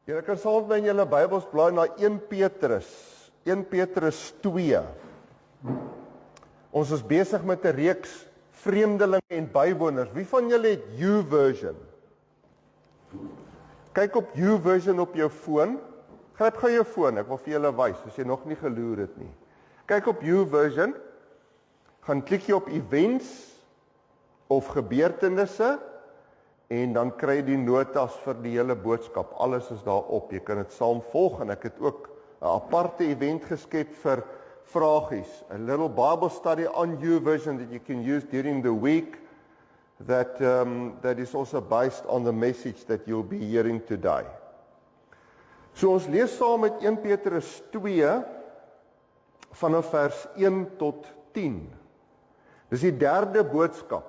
Julle kan saam met my in julle Bybels blaai na 1 Petrus 2. Ons is besig met 'n reeks vreemdelinge en bywoners. Wie van julle het YouVersion? Kyk op YouVersion op jou foon. Gryp gou jou foon, ek wil vir julle wys, as jy nog nie geloer het nie. Kyk op YouVersion, gaan klik jy op events of gebeurtenisse, en dan kry jy die notas vir die hele boodskap. Alles is daarop. Jy kan dit saam volg en ek het ook 'n aparte event geskep vir vragies. A little Bible study on YouVersion that you can use during the week that is also based on the message that you'll be hearing today. So ons lees saam met 1 Petrus 2 vanaf vers 1 tot 10. Dis die derde boodskap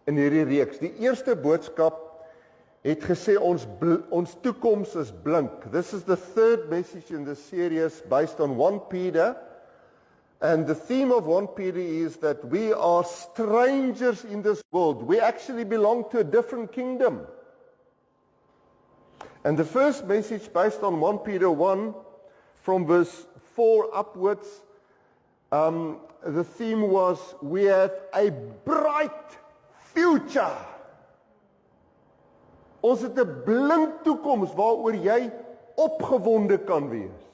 in hierdie reeks. Die eerste boodskap het gesê ons toekoms is blink. This is the third message in the series based on 1 Peter. And the theme of 1 Peter is that we are strangers in this world. We actually belong to a different kingdom. And the first message based on 1 Peter 1 from verse 4 upwards, the theme was we have a bright future. Ons het 'n blink toekoms waaroor jy opgewonde kan wees.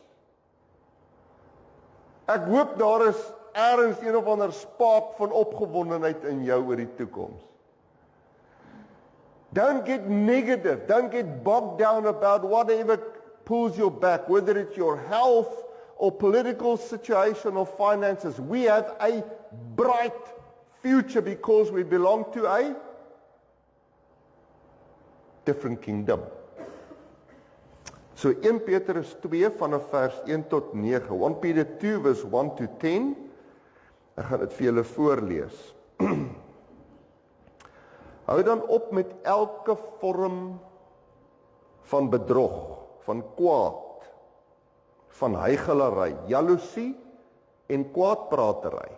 Ek hoop daar is ergens een of ander spaak van opgewondenheid in jou oor die toekoms. Don't get negative, don't get bogged down about whatever pulls you back, whether it's your health or political situation or finances. We have a bright future because we belong to a different kingdom. So 1 Petrus 2 vanaf vers 1 tot 9. 1 Peter 2 verse 1 to 10. Ek gaan dit vir julle voorlees. Hou dan op met elke vorm van bedrog, van kwaad, van huichelarij, jaloesie en kwaadpratery.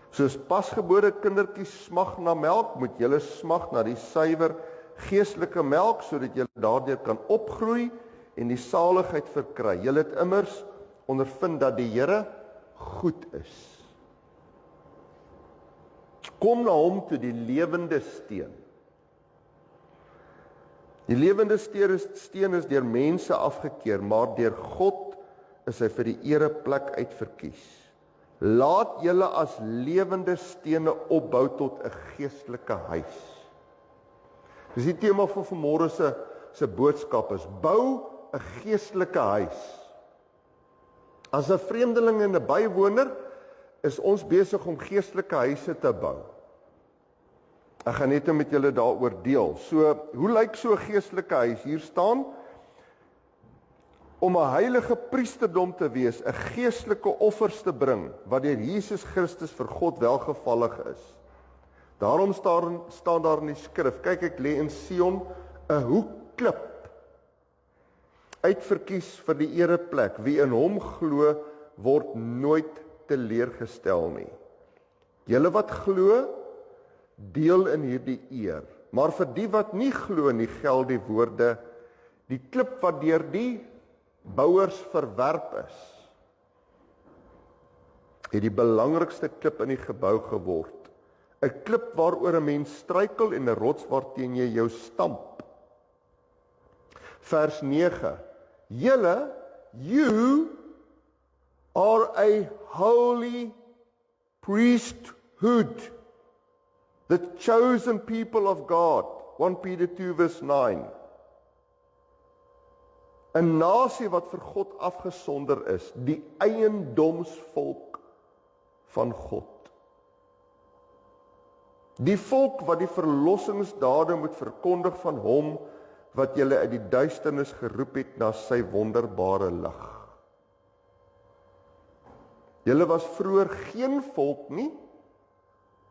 Soos pasgebore kindertjies smag na melk, moet julle smag na die suiwer geestelike melk, sodat julle daardeur kan opgroei en die saligheid verkry. Julle het immers ondervind dat die Here goed is. Kom na hom toe, die lewende steen. Die lewende steen is deur mense afgekeer, maar deur God is hy vir die ereplek uitverkies. Laat julle as lewende stene opbou tot 'n geestelike huis. Dis die tema van vanmôre se boodskap is, bou 'n geestelike huis. As 'n vreemdeling en 'n bywoner, is ons besig om geestelike huise te bou. Ek gaan net met julle daaroor deel. So, hoe lyk so 'n geestelike huis? Hier staan, om 'n heilige priesterdom te wees, 'n geestelike offers te bring, wat deur Jesus Christus vir God welgevallig is. Daarom staan daar in die skrif, kyk ek lê in Sion 'n hoekklip, uitverkies vir die ereplek, wie in hom glo, word nooit teleurgestel nie. Julle wat glo, deel in hierdie eer, maar vir die wat nie glo nie, geld die woorde, die klip wat deur die bouers verwerp is, het die belangrikste klip in die gebou geword. 'n Klip waaroor 'n mens struikel en 'n rots waarteen jy jou stamp. Vers 9. Julle, you are a holy priesthood, the chosen people of God. 1 Peter 2 verse 9. 'n Nasie wat vir God afgesonder is, die eiendomsvolk van God. Die volk wat die verlossingsdade moet verkondig van hom, wat julle uit die duisternis geroep het na sy wonderbare lig. Julle was vroeër geen volk nie,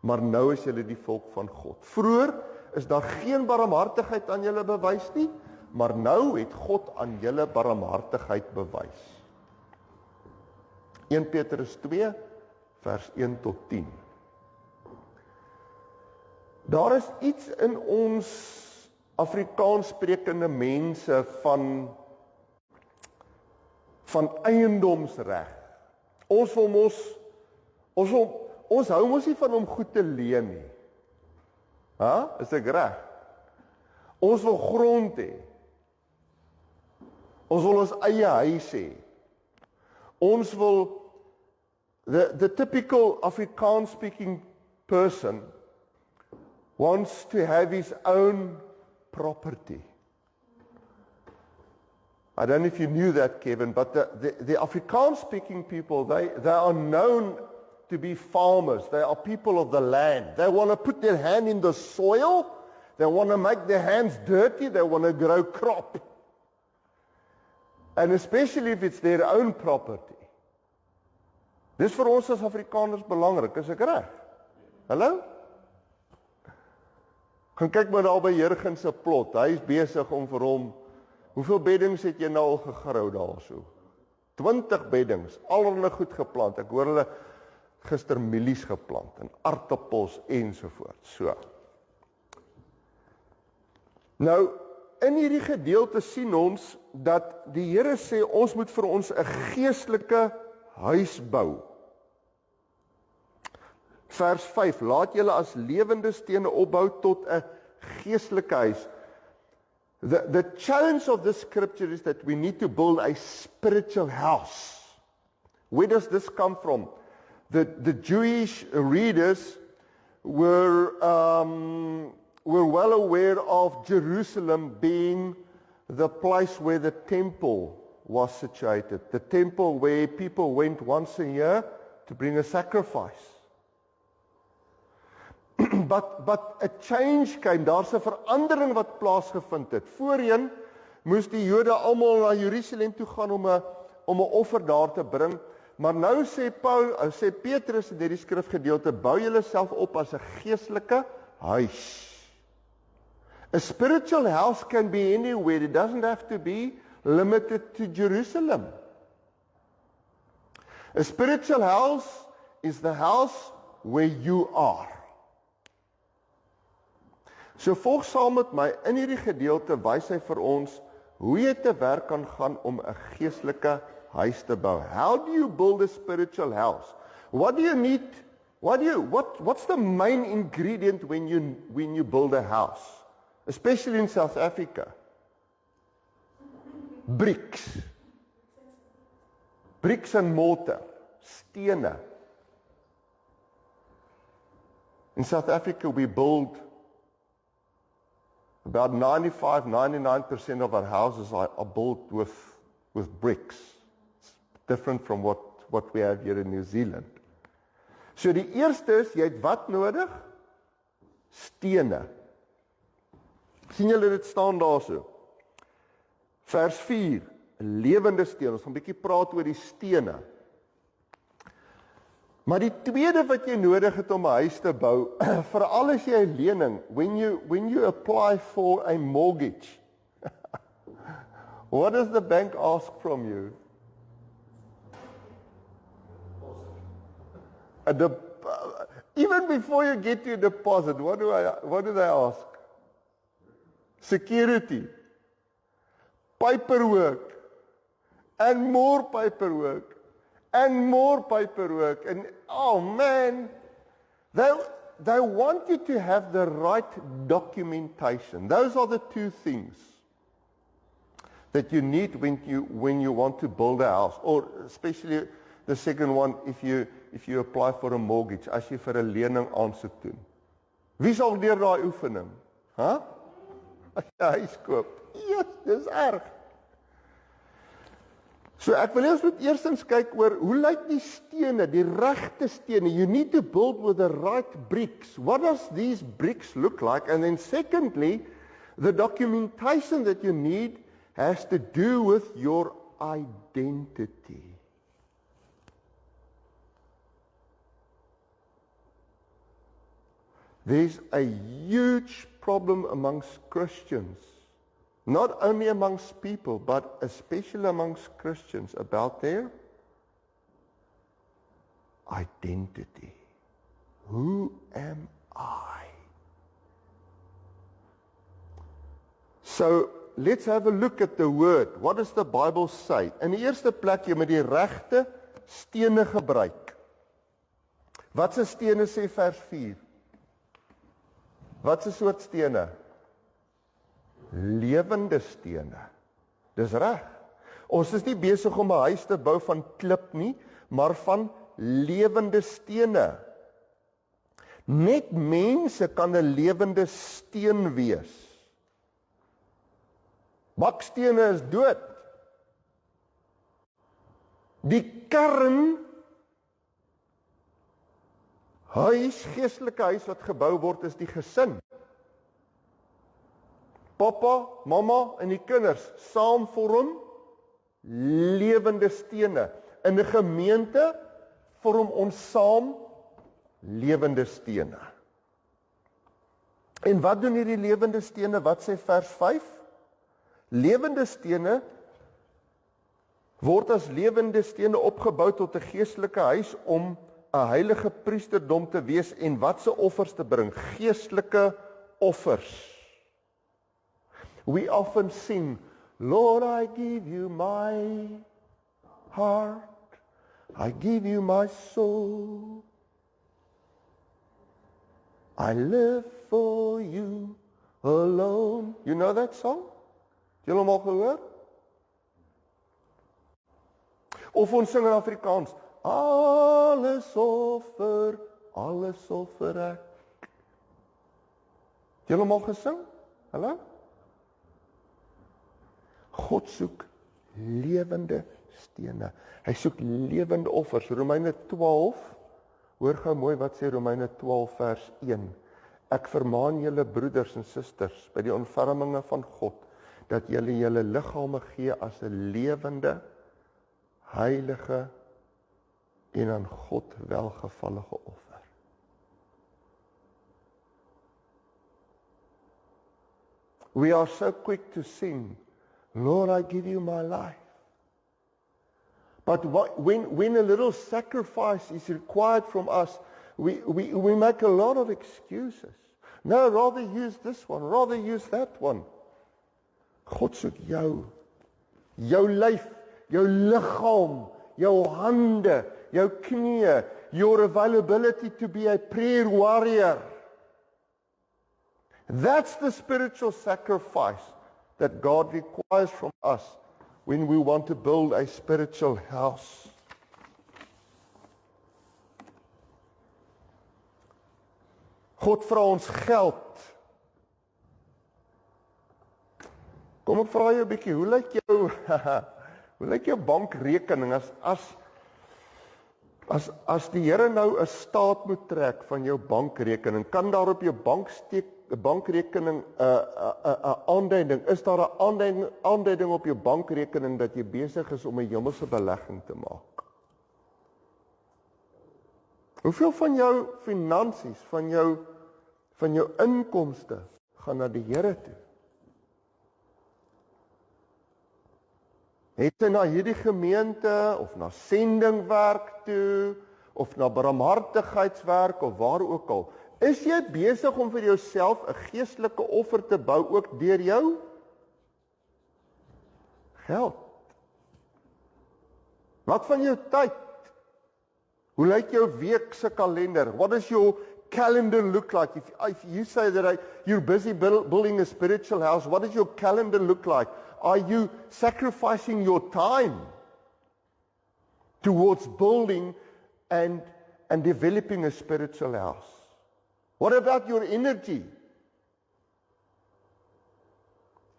maar nou is julle die volk van God. Vroeër is daar geen barmhartigheid aan julle bewys nie, maar nou het God aan julle barmhartigheid bewys. 1 Petrus 2 vers 1 tot 10. Daar is iets in ons Afrikaans sprekende mense van eiendomsreg. Ons hou mos nie van om goed te leen nie. Is ek reg? Ons wil grond hê. Ons wil ons eie huis hê. Ons wil, the typical Afrikaans speaking person wants to have his own property. I don't know if you knew that, Kevin, but the Afrikaans-speaking people, they are known to be farmers. They are people of the land. They want to put their hand in the soil. They want to make their hands dirty. They want to grow crop. And especially if it's their own property. Dis vir ons as Afrikaners belangrik, is ek reg? Hallo? Gaan kyk maar daar by Jurgen se plot. Hy is besig om vir hom, hoeveel beddings het jy nou al gegrou daarso? 20 beddings, allerlei goed geplant. Ek hoor hulle gister mielies geplant en aartappels ensovoort. So. Nou, in hierdie gedeelte sien ons dat die Here sê ons moet vir ons 'n geestelike huis bou. Vers 5, laat julle as lewende stene opbou tot 'n geestelike huis. The challenge of this scripture is that we need to build a spiritual house. Where does this come from? The Jewish readers were well aware of Jerusalem being the place where the temple was situated. The temple where people went once a year to bring a sacrifice. But a change came, daar's 'n verandering wat plaasgevind het. Voorheen moes die Jode almal na Jerusalem toe gaan om 'n offer daar te bring, maar nou sê Petrus in hierdie skrifgedeelte, bou julleself op as 'n geestelike huis. A spiritual house can be anywhere. It doesn't have to be limited to Jerusalem. A spiritual house is the house where you are. So volg saam met my, in hierdie gedeelte wys hy vir ons hoe jy te werk kan gaan om 'n geestelike huis te bou. How do you build a spiritual house? What do you need? What's the main ingredient when you build a house? Especially in South Africa. Bricks. Bricks and mortar. Stene. In South Africa we build about 99% of our houses are built with bricks. It's different from what we have here in New Zealand. So die eerste is, jy het wat nodig? Stene. Sien julle dit staan daarso? Vers 4, 'n lewende steen. Ons gaan 'n bietjie praat oor die stene. Maar die tweede wat jy nodig het om 'n huis te bou, veral as jy 'n lening, when you apply for a mortgage, what does the bank ask from you? Even before you get to a deposit, what do they ask? Security, paperwork, and more paperwork, and more paperwork, and oh man, they want you to have the right documentation. Those are the two things that you need when you want to build a house, or especially the second one, if you apply for a mortgage, as jy vir 'n lening aansoek doen. Wie sal deur daai oefening? As jy huis koop. Yes, dis erg. So ek wil ons moet eerstens kyk oor hoe lyk die stene, die regte stene. You need to build with the right bricks. What does these bricks look like? And then secondly, the documentation that you need has to do with your identity. There's a huge problem amongst Christians, not only amongst people, but especially amongst Christians, about their identity. Who am I? So, let's have a look at the word. What does the Bible say? In die eerste plek, jy moet die regte stene gebruik. Wat se stene sê vers 4? Wat se soort stene? Lewende stene. Dis reg. Ons is nie besig om 'n huis te bou van klip nie, maar van lewende stene. Net mense kan 'n lewende steen wees. Bakstene is dood. Die kern huis, geestelike huis wat gebou word, is die gesin. Papa, mamma en die kinders saam vorm lewende stene. In 'n gemeente vorm ons saam lewende stene. En wat doen hierdie lewende stene? Wat sê vers 5? Lewende stene word as lewende stene opgebou tot 'n geestelike huis om 'n heilige priesterdom te wees en wat se offers te bring? Geestelike offers. We often sing, Lord, I give you my heart, I give you my soul, I live for you alone. You know that song? Het julle hom al gehoor? Of ons sing in Afrikaans, alles offer ek. Het julle hom al gesing? Hallo? God soek lewende stene. Hy soek lewende offers. Romeine 12, hoor gou mooi wat sê Romeine 12 vers 1. Ek vermaan julle broeders en susters by die ontferminge van God, dat julle julle liggame gee as 'n lewende, heilige en aan God welgevallige offer. We are so quick to sing, Lord, I give you my life. But when a little sacrifice is required from us, we make a lot of excuses. No, rather use this one, rather use that one. God soek jou lyf, jou liggaam, jou hande, jou knieë, your availability to be a prayer warrior. That's the spiritual sacrifice that God requires from us when we want to build a spiritual house. God vra ons geld. Kom ek vra jou 'n bietjie, hoe lyk jou bankrekening as die Here nou 'n staat moet trek van jou bankrekening, kan daar op jou bankrekening 'n aanduiding, is daar 'n aanduiding op jou bankrekening dat jy besig is om 'n hemelse belegging te maak? Hoeveel van jou finansies, van jou inkomste gaan na die Here toe? Het jy na hierdie gemeente of na sendingwerk toe of na barmhartigheidswerk of waar ook al? Is jy besig om vir jouself 'n geestelike offer te bou ook deur jou geld? Wat van jou tyd? Hoe lyk jou week se kalender? What does your calendar look like? If you say that you're busy building a spiritual house, what does your calendar look like? Are you sacrificing your time towards building and developing a spiritual house? What about your energy?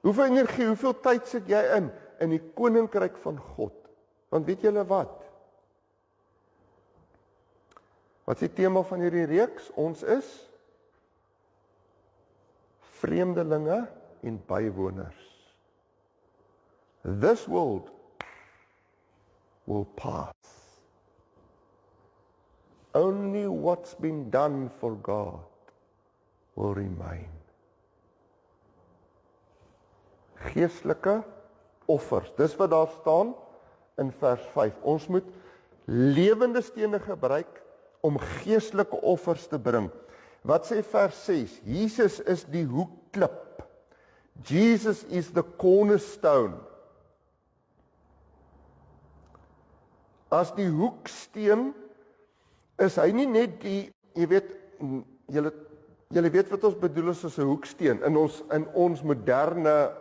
Hoeveel energie, hoeveel tyd sit jy in die koninkryk van God? Want weet julle wat? Wat is die tema van hierdie reeks? Ons is vreemdelinge en bywoners. This world will pass. Only what's been done for God will remain. Geestelike offers. Dis wat daar staan in vers 5. Ons moet lewende stene gebruik om geestelike offers te bring. Wat sê vers 6? Jesus is die hoekklip. Jesus is the cornerstone. As die hoeksteen is hy nie net die, jy weet, julle weet wat ons bedoel as 'n hoeksteen in ons moderne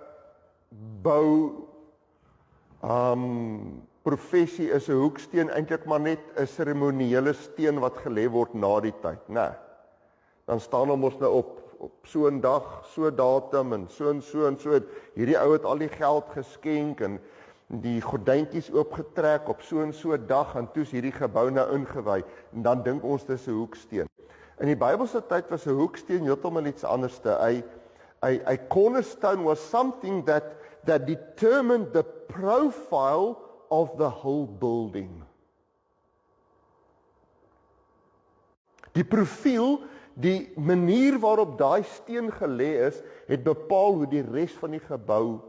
bou professie is 'n hoeksteen eintlik maar net 'n seremoniële steen wat gelê word na die tyd, né? Dan staan ons nou op so 'n dag, so datum en so. Hierdie ou het al die geld geskenk en die gordyntjies oopgetrek op so 'n dag en toe's hierdie gebou nou ingewy en dan dink ons dis 'n hoeksteen. In die Bybelse tyd was 'n hoeksteen heeltemal iets anderste. A cornerstone was something that determined the profile of the whole building. Die profiel, die manier waarop daai steen gelê is, het bepaal hoe die res van die gebou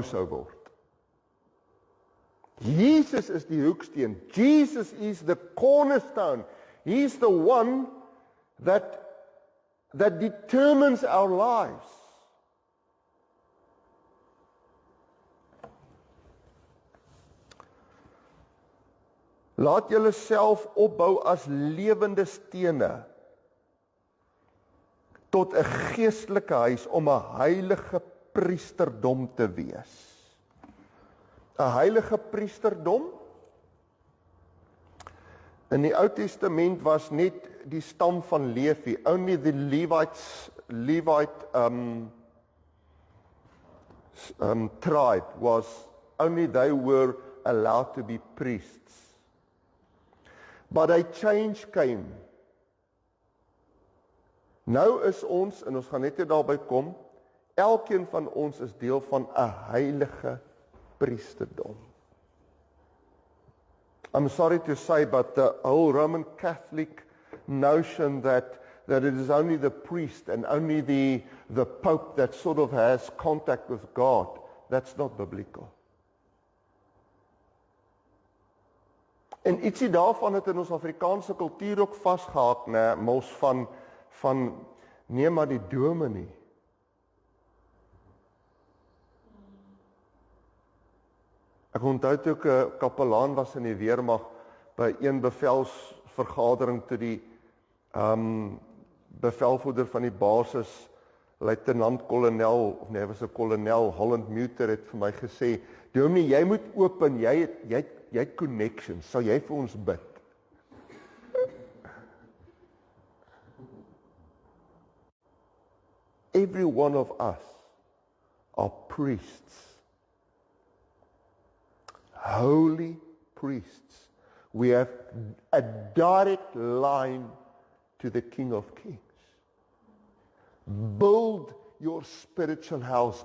sou word. Jesus is die hoeksteen. Jesus is the cornerstone. He's the one that determines our lives. Laat julle self opbou as lewende stene tot 'n geestelike huis om 'n heilige priesterdom te wees. 'n Heilige priesterdom. In die Ou Testament was net die stam van Levi, only the Levite tribe only they were allowed to be priests. But a change came. Nou is ons, en ons gaan net daarby kom, elkeen van ons is deel van 'n heilige priesterdom. I'm sorry to say, but the whole Roman Catholic notion that it is only the priest and only the Pope that sort of has contact with God, that's not biblical. En ietsie daarvan het in ons Afrikaanse kultuur ook vasgehaak, né, mos van nee maar die dominee. Ek onthou toe ek 'n kapelaan was in die weermag by een bevelsvergadering toe die bevelvoerder van die basis, luitenant-kolonel, of nee, was 'n kolonel, Holland Muter het vir my gesê, "Dominee, jy moet open, jy het connections, sal jy vir ons bid?" Every one of us are priests. Holy priests. We have a direct line to the King of Kings. Build your spiritual house.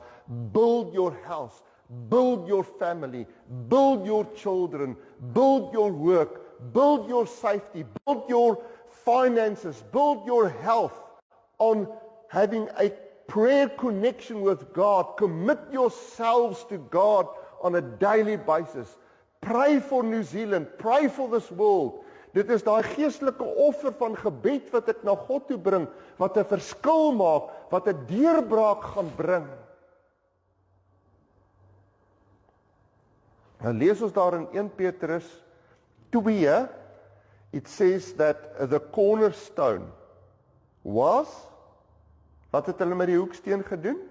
Build your house. Build your family. Build your children. Build your work. Build your safety. Build your finances. Build your health on having a prayer connection with God. Commit yourselves to God on a daily basis. Pray for New Zealand. Pray for this world. Dit is daai geestelike offer van gebed wat ek na God toe bring, wat 'n verskil maak, wat 'n deurbraak gaan bring. Nou lees ons daar in 1 Petrus 2, it says that the cornerstone was, wat het hulle met die hoeksteen gedoen?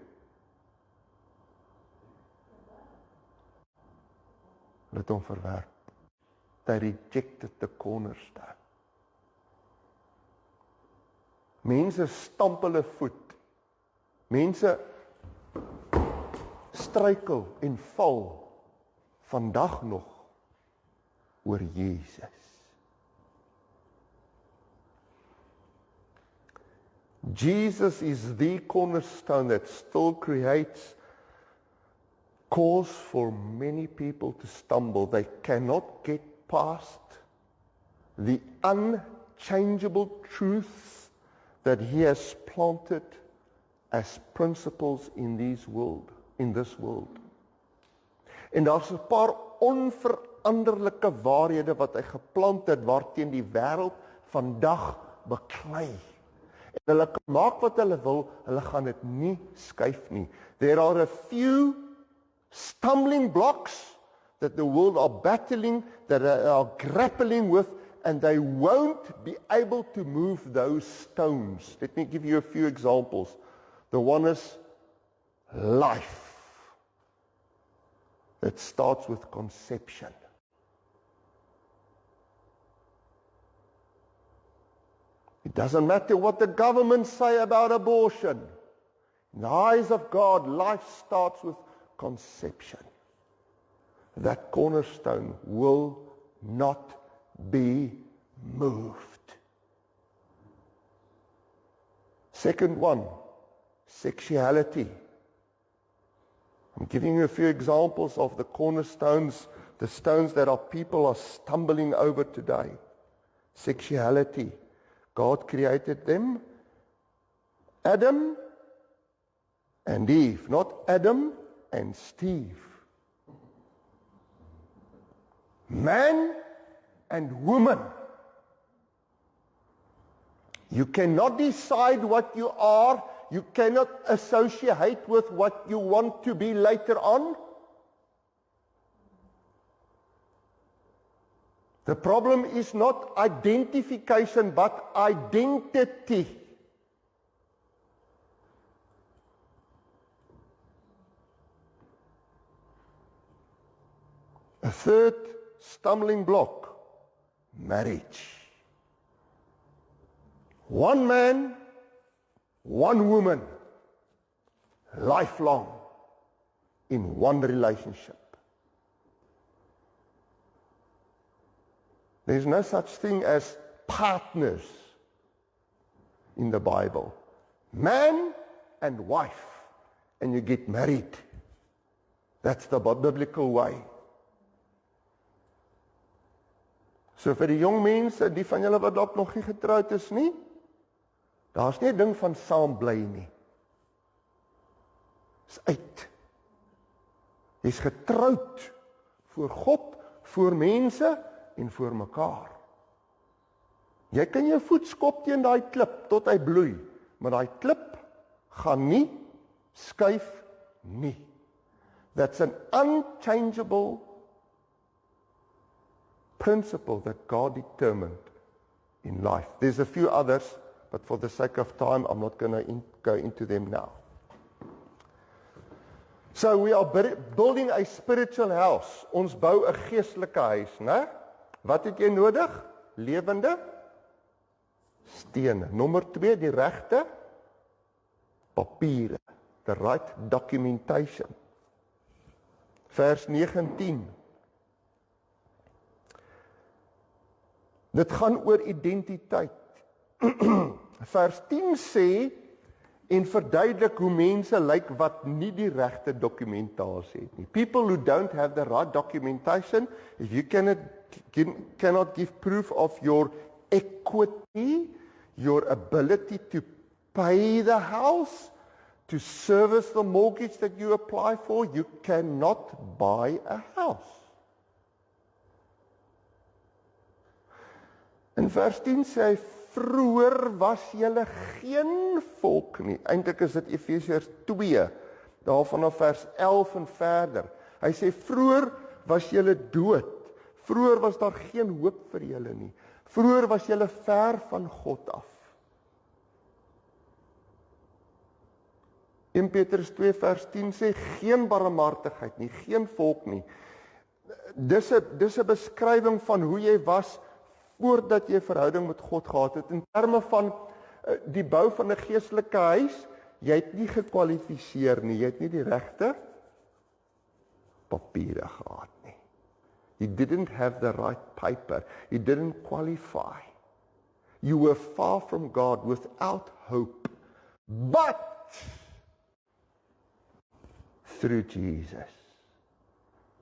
Hulle het hom verwerp. They rejected the cornerstone. Mense stamp hulle voet. Mense struikel en val vandag nog oor Jesus. Jesus is the cornerstone that still creates cause for many people to stumble. They cannot get past the unchangeable truths that He has planted as principles in this world. En daar's 'n paar onveranderlike waarhede wat hy geplant het waarteen die wêreld vandag beklei. En hulle kan maak wat hulle wil, hulle gaan dit nie skuif nie. There are a few stumbling blocks that the world are battling, that they are grappling with, and they won't be able to move those stones. Let me give you a few examples. The one is life. It starts with conception. It doesn't matter what the government say about abortion. In the eyes of God, life starts with conception. That cornerstone will not be moved. Second one, sexuality. I'm giving you a few examples of the cornerstones, the stones that our people are stumbling over today. Sexuality. God created them, Adam and Eve, not Adam and Steve. Man and woman. You cannot decide what you are. You cannot associate with what you want to be later on. The problem is not identification, but identity. A third stumbling block, marriage. One man, one woman, lifelong, in one relationship. There's no such thing as partners in the Bible. Man and wife, and you get married. That's the biblical way. So vir die jong mense, die van julle wat dalk nog nie getroud is nie, daar's nie 'n ding van saam bly nie. Dis uit. Jy's getroud voor God, voor mense en voor mekaar. Jy kan jou voet skop teen daai klip tot hy bloei, maar daai klip gaan nie skuif nie. That's an unchangeable principle that God determined in life. There's a few others, but for the sake of time, I'm not going to go into them now. So we are building a spiritual house. Ons bou 'n geestelike huis, né? Wat het jy nodig? Lewende stene. Nommer 2, die regte papiere. The right documentation. Vers 19. Dit gaan oor identiteit. Vers 10 sê en verduidelik hoe mense lyk wat nie die regte dokumentasie het nie. People who don't have the right documentation, if you cannot give proof of your equity, your ability to pay the house, to service the mortgage that you apply for, you cannot buy a house. In vers 10 sê hy, vroeër was julle geen volk nie. Eintlik is dit Efesiërs 2, daarvan af vers 11 en verder. Hy sê, vroeër was julle dood. Vroeër was daar geen hoop vir julle nie. Vroeër was julle ver van God af. 1 Petrus 2 vers 10 sê, geen barmhartigheid nie, geen volk nie. Dis 'n beskrywing van hoe jy was voordat jy 'n verhouding met God gehad het. In terme van die bou van 'n geestelike huis, jy het nie gekwalifiseer nie, jy het nie die regte papiere gehad nie. You didn't have the right paper. You didn't qualify. You were far from God, without hope. But through Jesus,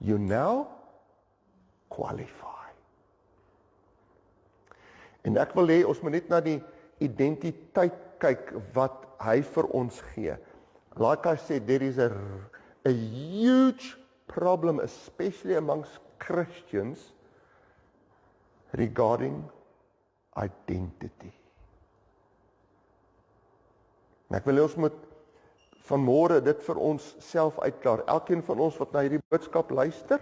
you now qualify. En ek wil hê ons moet net na die identiteit kyk wat hy vir ons gee. Like I said, there is a huge problem, especially amongst Christians, regarding identity. En ek wil hê ons moet vanmôre dit vir ons self uitklaar. Elkeen van ons wat na hierdie boodskap luister,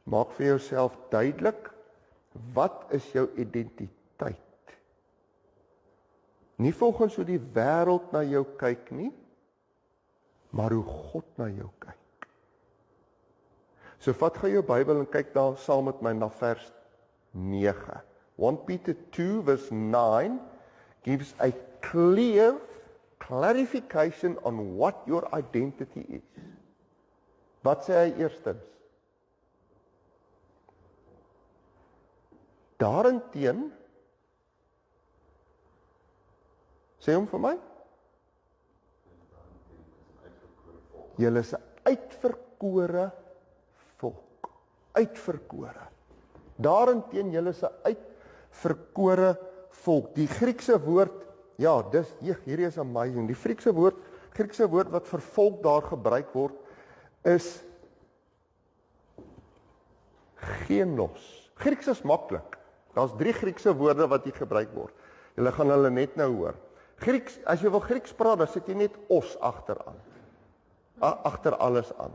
maak vir jouself duidelik, wat is jou identiteit? Nie volgens hoe die wêreld na jou kyk nie, maar hoe God na jou kyk. So vat gou jou Bybel en kyk daar saam met my na vers 9. 1 Peter 2 verse 9 gives a clear clarification on what your identity is. Wat sê hy eerstens? Daarenteen, sê hom vir my? Julle is 'n uitverkore volk. Uitverkore. Daarenteen, julle is 'n uitverkore volk. Die Griekse woord, ja, hierdie is amazing. Die Griekse woord wat vir volk daar gebruik word, is genos. Grieks is maklik. Daar's 3 Griekse woorde wat hier gebruik word. Julle gaan hulle net nou hoor. Grieks, as jy wil Grieks praat, dan sit jy net os agteraan. Agter alles aan.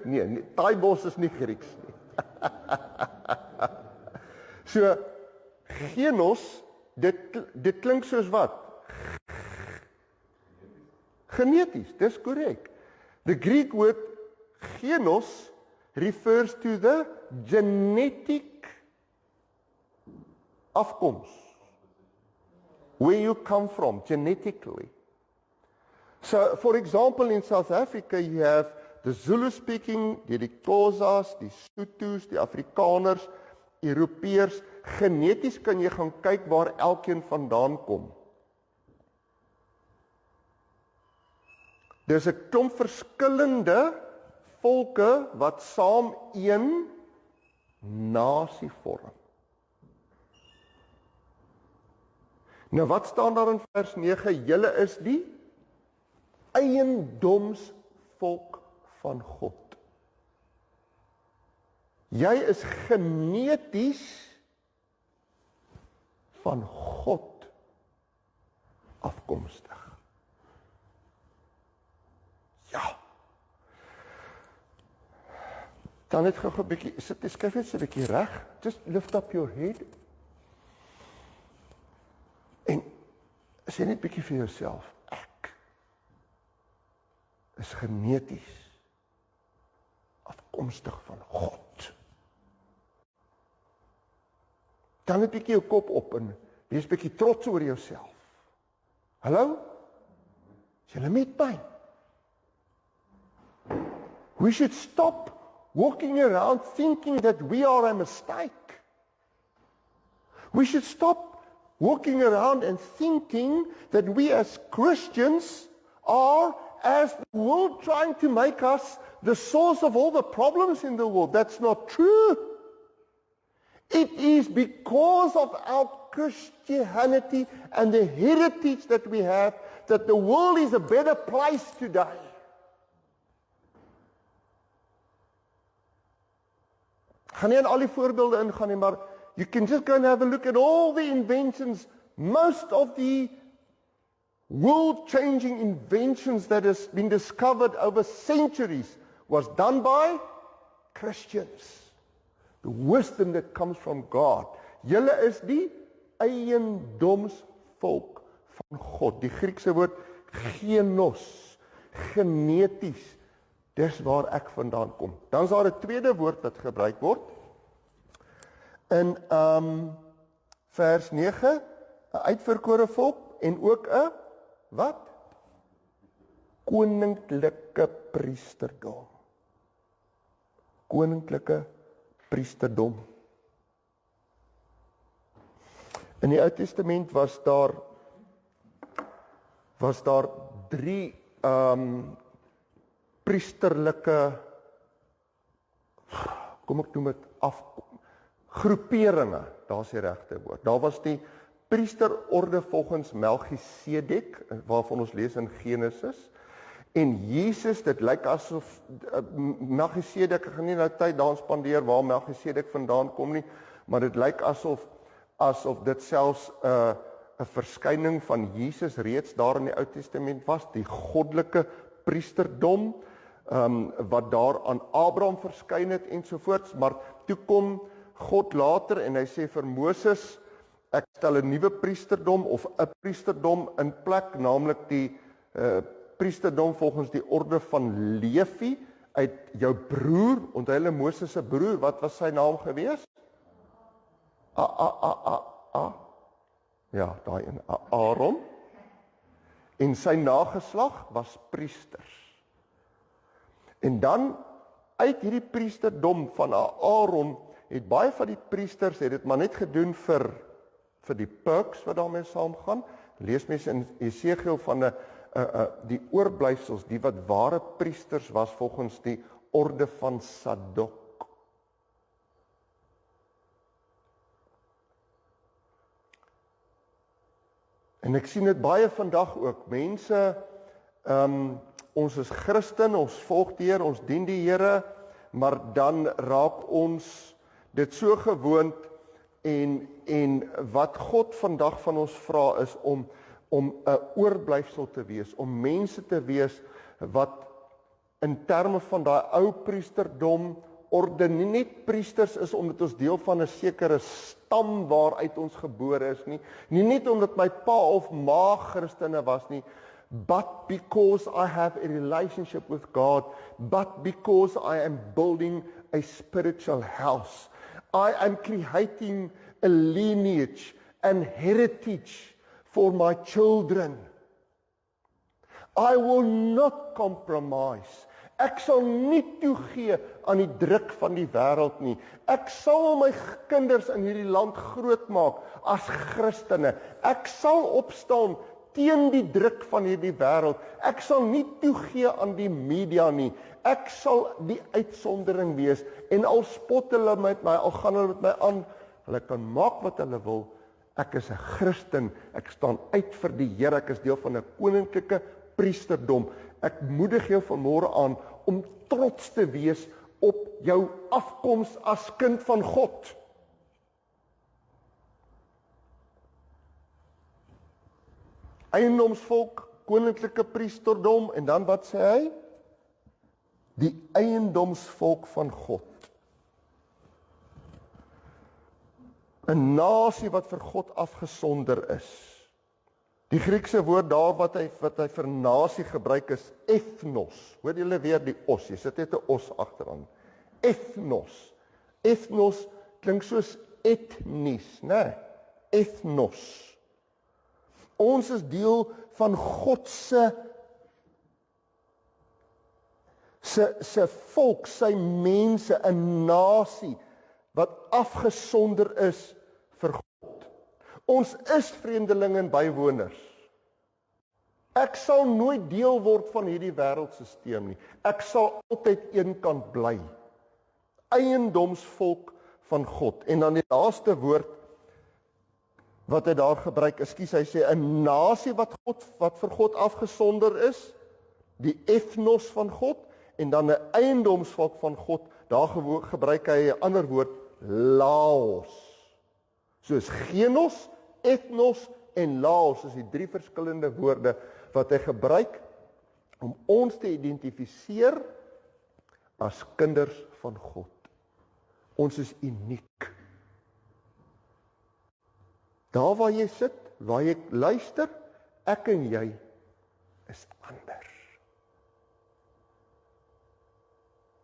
Nee, Taaibos is nie Grieks nie. So, genos, dit klink soos wat? Geneties, dis korrek. The Greek word genos refers to the genetic afkoms. Where you come from, genetically. So, for example, in South Africa, you have the Zulu-speaking, die Xhosas, die Sothos, die Afrikaners, Europeërs. Geneties kan jy gaan kyk waar elkeen vandaan kom. Dis 'n klomp verskillende volke wat saam een nasie vorm. Nou wat staan daar in vers 9? Julle is die eiendomsvolk van God. Jy is geneties van God afkomstig. Ja. Dan net gou 'n bietjie, skryf net so 'n bietjie reg. Just lift up your head. En sê net bietjie vir jouself, ek is geneties afkomstig van God. Dan net bietjie jou kop op en wees bietjie trots oor jouself. Hallo? Is julle met my? We should stop walking around thinking that we are a mistake. We should stop walking around and thinking that we as Christians are, as the world, trying to make us the source of all the problems in the world. That's not true. It is because of our Christianity and the heritage that we have that the world is a better place today. Gaan nie aan al die voorbeelde ingaan nie, maar you can just go and have a look at all the inventions. Most of the world-changing inventions that has been discovered over centuries was done by Christians. The wisdom that comes from God. Julle is die eiendomsvolk van God. Die Griekse woord genos, geneties. Dis waar ek vandaan kom. Dan is daar 'n tweede woord wat gebruik word. In vers 9, 'n uitverkore volk en ook 'n wat? Koninklike priesterdom. Koninklike priesterdom. In die Ou Testament was daar 3 priesterlike, kom ek noem dit groeperinge, daar's die regte woord. Daar was die priesterorde volgens Melchisedek, waarvan ons lees in Genesis, en Jesus, dit lyk asof Melchisedek, ek gaan nie nou tyd daar spandeer waar Melchisedek vandaan kom nie, maar dit lyk asof dit selfs 'n verskyning van Jesus reeds daar in die Ou Testament was, die goddelike priesterdom, wat daar aan Abraham verskyn het ensovoorts, maar toe kom God later en hy sê vir Moses, ek stel 'n nuwe priesterdom of 'n priesterdom in plek, naamlik die priesterdom volgens die orde van Levi, uit jou broer, onthou hulle Moses se broer, wat was sy naam gewees? Ja, daai een, Aaron, en sy nageslag was priesters. En dan, uit hierdie priesterdom van Aaron, het baie van die priesters, het dit maar net gedoen vir die perks wat daarmee saamgaan. Lees mense in Esegiel van die oorblyfsels, die wat ware priesters was volgens die orde van Sadok. En ek sien dit baie vandag ook. Mense, ons is Christen, ons volg die Here, ons dien die Here, maar dan raak ons dit so gewoond en wat God vandag van ons vra is om 'n oorblyfsel te wees, om mense te wees wat in terme van daai ou priesterdom orde nie net priesters is omdat ons deel van 'n sekere stam waaruit ons gebore is nie net omdat my pa of ma Christene was nie, but because I have a relationship with God, but because I am building a spiritual house. I am creating a lineage and heritage for my children. I will not compromise. Ek sal nie toegee aan die druk van die wêreld nie. Ek sal my kinders in hierdie land grootmaak as Christene. Ek sal opstaan teen die druk van hierdie wêreld. Ek sal nie toegee aan die media nie. Ek sal die uitsondering wees en al spot hulle met my, al gaan hulle met my aan, hulle kan maak wat hulle wil. Ek is 'n Christen. Ek staan uit vir die Here. Ek is deel van 'n koninklike priesterdom. Ek moedig jou vanmôre aan om trots te wees op jou afkoms as kind van God. Eiendomsvolk, koninklike priesterdom, en dan wat sê hy? Die eiendomsvolk van God. 'n nasie wat vir God afgesonder is. Die Griekse woord daar wat hy vir nasie gebruik is ethnos. Hoor julle weer die os, jy sit net 'n os agteraan. Ethnos. Ethnos klink soos etnies, né? Ethnos. Ons is deel van God se volk, sy mense, 'n nasie wat afgesonder is vir God. Ons is vreemdelinge en bywoners. Ek sal nooit deel word van hierdie wêreldstelsel nie. Ek sal altyd eenkant bly. Eiendomsvolk van God. En dan die laaste woord wat hy daar gebruik, hy sê 'n nasie wat vir God afgesonder is, die ethnos van God, en dan 'n eiendomsvolk van God, daar gebruik hy 'n ander woord, laos. Soos genos, ethnos en laos is die 3 verskillende woorde wat hy gebruik om ons te identifiseer as kinders van God. Ons is uniek. Daar waar jy sit, waar jy luister, ek en jy is anders.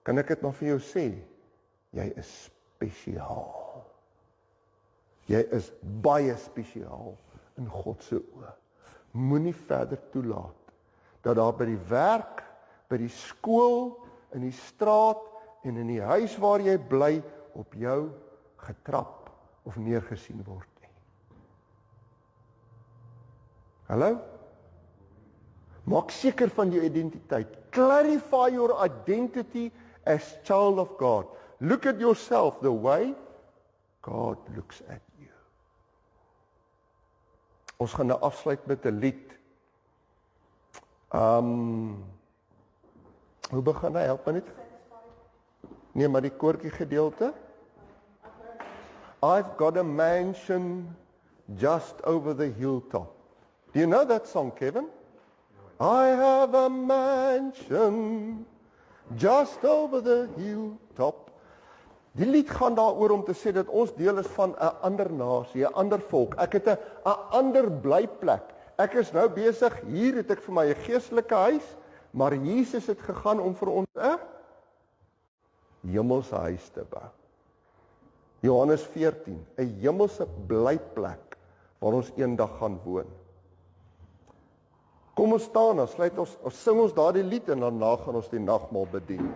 Kan ek dit maar vir jou sê? Jy is spesiaal. Jy is baie spesiaal in God se oë. Moenie verder toelaat dat daar by die werk, by die skool, in die straat en in die huis waar jy bly op jou getrap of neergesien word nie. Hallo? Maak seker van jou identiteit. Clarify your identity as child of God. Look at yourself the way God looks at you. Ons gaan nou afsluit met 'n lied. Hoe begin hy? Help my net. Nee, maar die koortjie gedeelte. I've got a mansion just over the hilltop. Do you know that song, Kevin? I have a mansion just over the hilltop. Die lied gaan daaroor om te sê dat ons deel is van 'n ander nasie, 'n ander volk. Ek het 'n ander blyplek. Ek is nou besig, hier het ek vir my 'n geestelike huis, maar Jesus het gegaan om vir ons 'n hemelse huis te bou. Johannes 14, 'n hemelse blyplek waar ons eendag gaan woon. Kom ons staan, dan sluit ons sing ons daardie lied en daarna gaan ons die nagmaal bedien.